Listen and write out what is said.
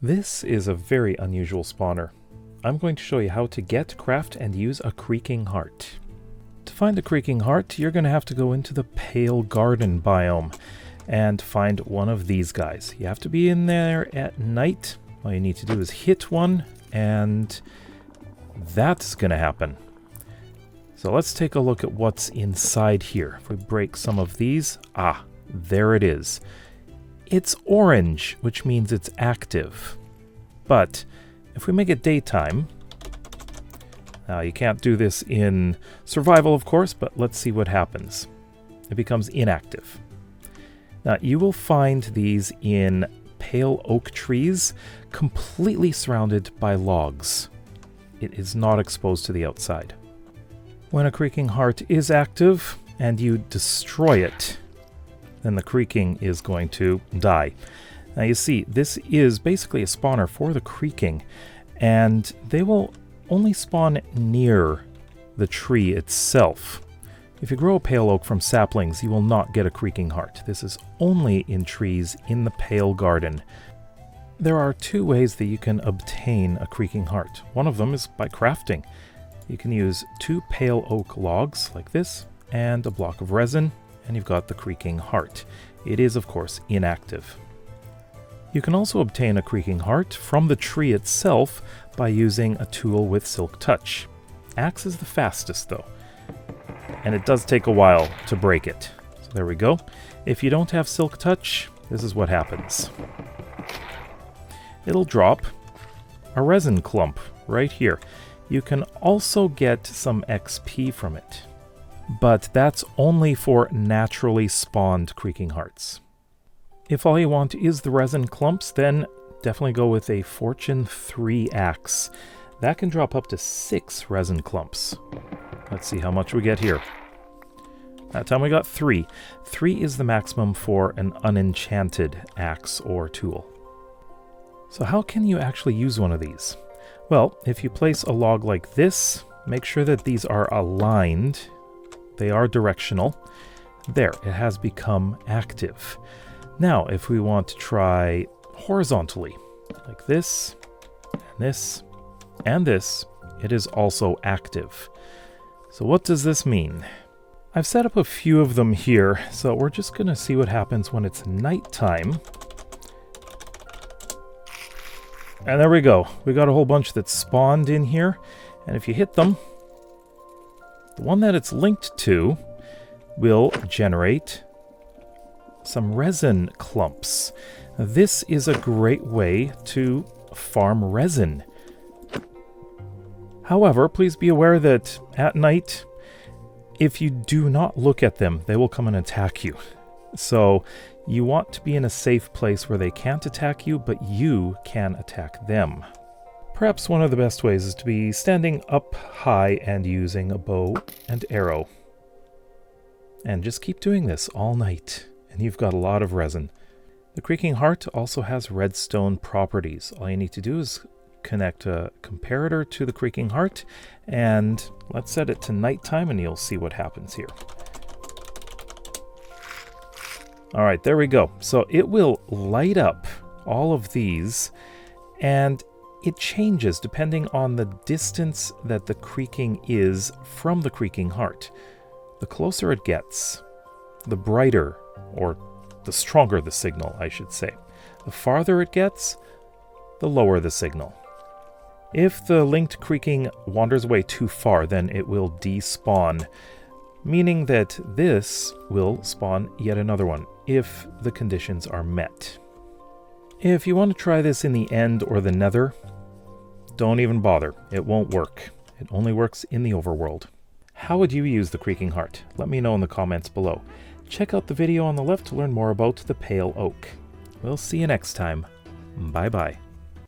This is a very unusual spawner. I'm going to show you how to get, craft, and use a creaking heart. To find a creaking heart, you're going to have to go into the Pale Garden biome and find one of these guys. You have to be in there at night. All you need to do is hit one, and that's going to happen. So let's take a look at what's inside here. If we break some of these, there it is. It's orange, which means it's active. But if we make it daytime, now you can't do this in survival, of course, but let's see what happens. It becomes inactive. Now you will find these in pale oak trees, completely surrounded by logs. It is not exposed to the outside. When a creaking heart is active and you destroy it, then the creaking is going to die. Now you see, this is basically a spawner for the creaking, and they will only spawn near the tree itself. If you grow a pale oak from saplings, you will not get a creaking heart. This is only in trees in the Pale Garden. There are two ways that you can obtain a creaking heart. One of them is by crafting. You can use 2 pale oak logs like this and a block of resin, and you've got the creaking heart. It is, of course, inactive. You can also obtain a creaking heart from the tree itself by using a tool with Silk Touch. Axe is the fastest, though, and it does take a while to break it. So there we go. If you don't have Silk Touch, this is what happens. It'll drop a resin clump right here. You can also get some XP from it, but that's only for naturally spawned creaking hearts. If all you want is the resin clumps, then definitely go with a Fortune 3 axe. That can drop up to 6 resin clumps. Let's see how much we get here. That time we got 3. 3 is the maximum for an unenchanted axe or tool. So how can you actually use one of these? Well, if you place a log like this, make sure that these are aligned. They are directional. There, it has become active. Now, if we want to try horizontally, like this, and this, it is also active. So what does this mean? I've set up a few of them here, so we're just going to see what happens when it's nighttime. And there we go. We got a whole bunch that spawned in here, and if you hit them, the one that it's linked to will generate some resin clumps. Now, this is a great way to farm resin. However, please be aware that at night, if you do not look at them, they will come and attack you. So you want to be in a safe place where they can't attack you, but you can attack them. Perhaps one of the best ways is to be standing up high and using a bow and arrow. And just keep doing this all night, and you've got a lot of resin. The creaking heart also has redstone properties. All you need to do is connect a comparator to the creaking heart, and let's set it to nighttime, and you'll see what happens here. Alright, there we go. So it will light up all of these, and it changes depending on the distance that the creaking is from the creaking heart. The closer it gets, the brighter, or the stronger the signal, I should say. The farther it gets, the lower the signal. If the linked creaking wanders away too far, then it will despawn, meaning that this will spawn yet another one if the conditions are met. If you want to try this in the end or the nether, don't even bother. It won't work. It only works in the overworld. How would you use the creaking heart? Let me know in the comments below. Check out the video on the left to learn more about the pale oak. We'll see you next time. Bye bye.